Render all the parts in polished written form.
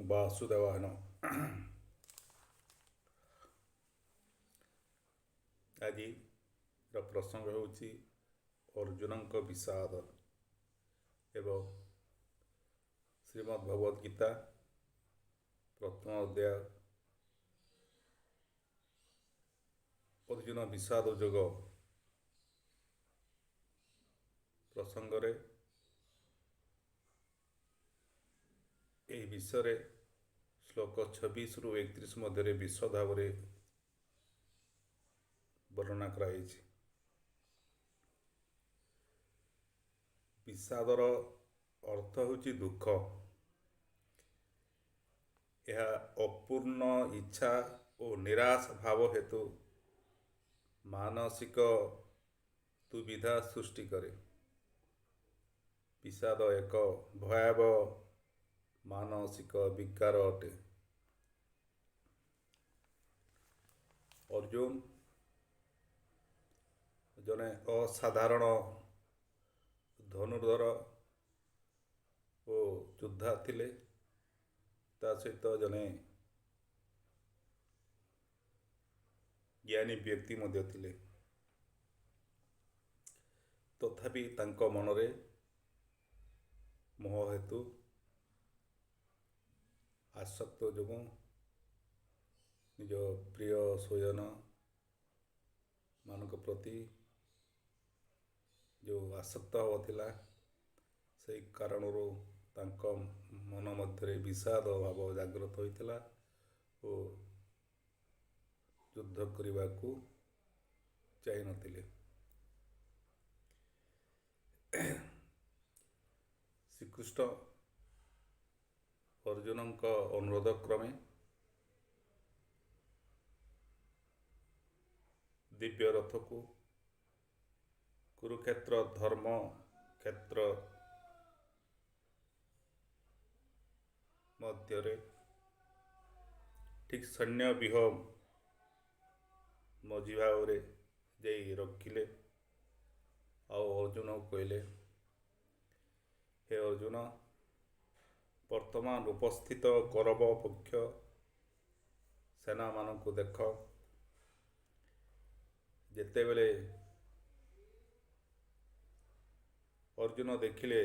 वासुदेवाय नमः। आज प्रसंग होउछि अर्जुनक विषाद एवं श्रीमद् भगवद गीता प्रथम अध्याय अर्जुन विषाद जोग प्रसंगरे ଏହି ବିଷୟରେ ଶ୍ଲୋକ 26ରୁ 31 ମଧ୍ୟରେ ବିଶଦ ଭାବରେ ବର୍ଣ୍ଣନା କରାଯାଇଛି। ବିଷାଦର ଅର୍ଥ ହେଉଛି ଦୁଃଖ। ଏହା ଅପୂର୍ଣ୍ଣ ଇଚ୍ଛା ଓ ନିରାଶ ଭାବ ହେତୁ ମାନସିକ ଦୁବିଧା ସୃଷ୍ଟି କରେ। ବିଷାଦ ଏକ ଭୟାବହ ମାନସିକ ବିକାର ଅଟେ। अर्जुन जने असाधारण धनुर्धर ओ योद्धा थिले, ता सहित जने ज्ञानी व्यक्ति मध्य थिले। तथापि तांको मनरे मोह हेतु आसक्त जो निज प्रिय स्वजन मानक प्रति जो आसक्त होता से कारण तांको मन मध्य विषाद भाव जागृत होता और युद्ध करने को चाह नथिले। श्रीकृष्ण अर्जुन अनुरोध क्रमे दिव्य रथ को कुरुक्षेत्र धर्म क्षेत्र मध्य ठीक सैन्य व्यूह मझी भाव रखिले। अर्जुन कहले, हे अर्जुन, वर्तमान उपस्थित कौरव पक्ष सेना मान को देख। जेते बेले अर्जुन देखिले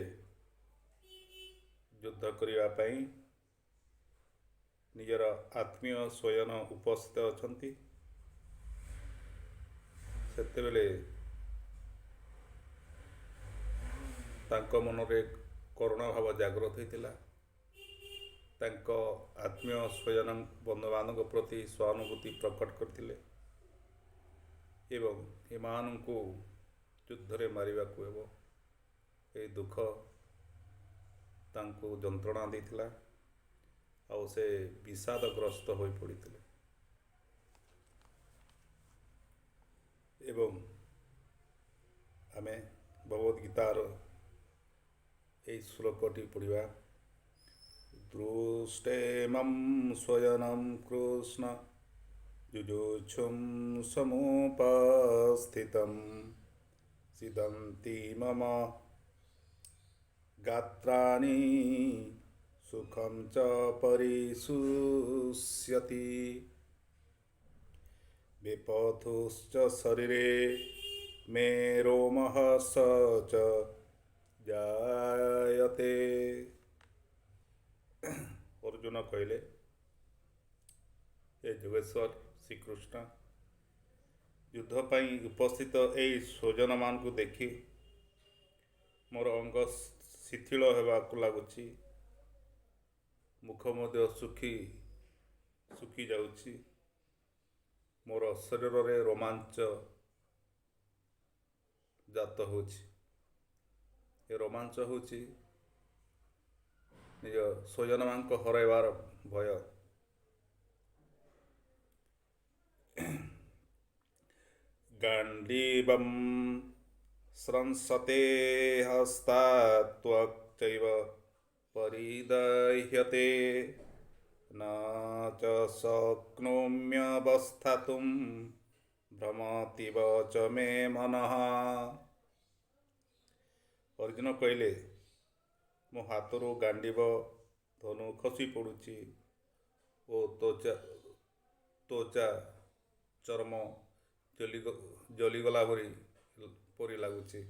युद्ध करने निजर आत्मीय स्वयं उपस्थित अछंती, सेते बेले तांको मनरे करुणा भाव जागृत होता। तांको आत्मीय स्वजन बंधु बांधव प्रति सहानुभूति प्रकट करथिले एवं एमान को युद्ध रे मारिबा को हेबो ए दुख तांको जंत्रणा देथिला और से विषादग्रस्त हो पड़ते। एवं आमे भगवद गीतार ए श्लोकटी पढ़िबा। दृष्टेमं स्वयनं कृष्ण जुजुक्षुं समुपस्थितं सिदन्ति मम गात्राणि सुखं च परिशुष्यति विपथुश्च शरीरे मे रोमः स च जायते। अर्जुन कहले, हे जोगेश्वर श्रीकृष्ण, युद्ध पाई उपस्थित यही स्वजन मान को देखी मोर अंग शिथिल होगाकू लगुच, मुख मध्य सुखी जाउछि, मोर शरीर रे रोमांच जात होछि। ये रोमांच होछि निज स्वजन मान को हरैबार भय। गांडीवं स्रंसते हस्तात् त्वक्चैव परिदह्यते न च शक्नोम्यवस्थातुं भ्रमतीव च मे मनः। अर्जुन कहले, मो हाथरू गांडीव ଧନୁ ଖସି ପଡ଼ୁଛି ଓ ତ୍ୱଚା ଚର୍ମ ଜଲିଗଲା ପରି ଲାଗୁଛି।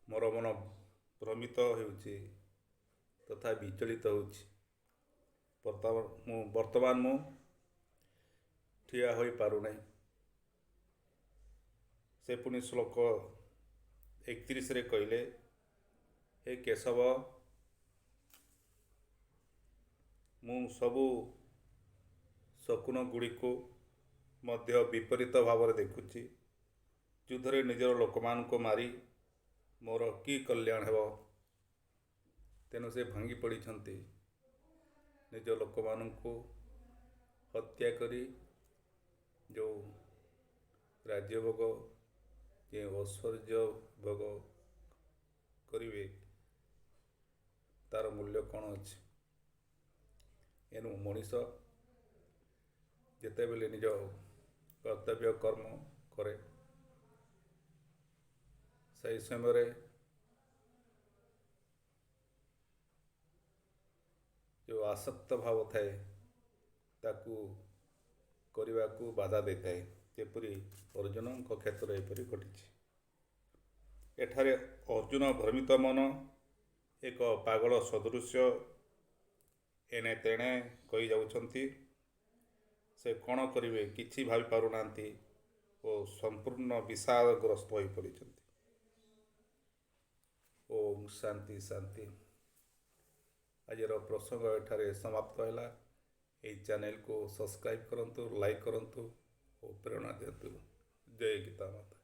ମୋର ମନ ଭ୍ରମିତ ହେଉଛି ତଥା ବିଚଳିତ ହେଉଛି। ବର୍ତ୍ତମାନ ମୁଁ ଠିଆ ହୋଇପାରୁନାହିଁ। ସେ ପୁଣି ଶ୍ଲୋକ 31ରେ କହିଲେ, ହେ କେଶବ, ମୁଁ ସବୁ ଶକୁନଗୁଡ଼ିକୁ ମଧ୍ୟ ବିପରୀତ ଭାବରେ ଦେଖୁଛି। ଯୁଦ୍ଧରେ ନିଜର ଲୋକମାନଙ୍କୁ ମାରି ମୋର କି କଲ୍ୟାଣ ହେବ? ତେଣୁ ସେ ଭାଙ୍ଗି ପଡ଼ିଛନ୍ତି। ନିଜ ଲୋକମାନଙ୍କୁ ହତ୍ୟା କରି ଯେଉଁ ରାଜ୍ୟ ଭୋଗ, ଯେଉଁ ଐଶ୍ୱର୍ଯ୍ୟ ଭୋଗ କରିବେ, ତା'ର ମୂଲ୍ୟ କ'ଣ ଅଛି? ଏଣୁ ମଣିଷ ଯେତେବେଳେ ନିଜ କର୍ତ୍ତବ୍ୟ କର୍ମ କରେ, ସେହି ସମୟରେ ଯେଉଁ ଆସକ୍ତ ଭାବ ଥାଏ ତାକୁ କରିବାକୁ ବାଧା ଦେଇଥାଏ। ଯେପରି ଅର୍ଜୁନଙ୍କ କ୍ଷେତ୍ରରେ ଏପରି ଘଟିଛି। ଏଠାରେ ଅର୍ଜୁନ ଭ୍ରମିତ ମନ, ଏକ ପାଗଳ ସଦୃଶ୍ୟ ଏଣେ ତେଣେ କହିଯାଉଛନ୍ତି। ସେ କ'ଣ କରିବେ କିଛି ଭାବି ପାରୁନାହାନ୍ତି ଓ ସମ୍ପୂର୍ଣ୍ଣ ବିଷାଦଗ୍ରସ୍ତ ହୋଇପଡ଼ିଛନ୍ତି। ଓମ୍ ଶାନ୍ତି ଶାନ୍ତି। ଆଜିର ପ୍ରସଙ୍ଗ ଏଠାରେ ସମାପ୍ତ ହେଲା। ଏହି ଚ୍ୟାନେଲକୁ ସବସ୍କ୍ରାଇବ୍ କରନ୍ତୁ, ଲାଇକ୍ କରନ୍ତୁ ଓ ପ୍ରେରଣା ଦିଅନ୍ତୁ। ଜୟ ଗୀତା ମାତା।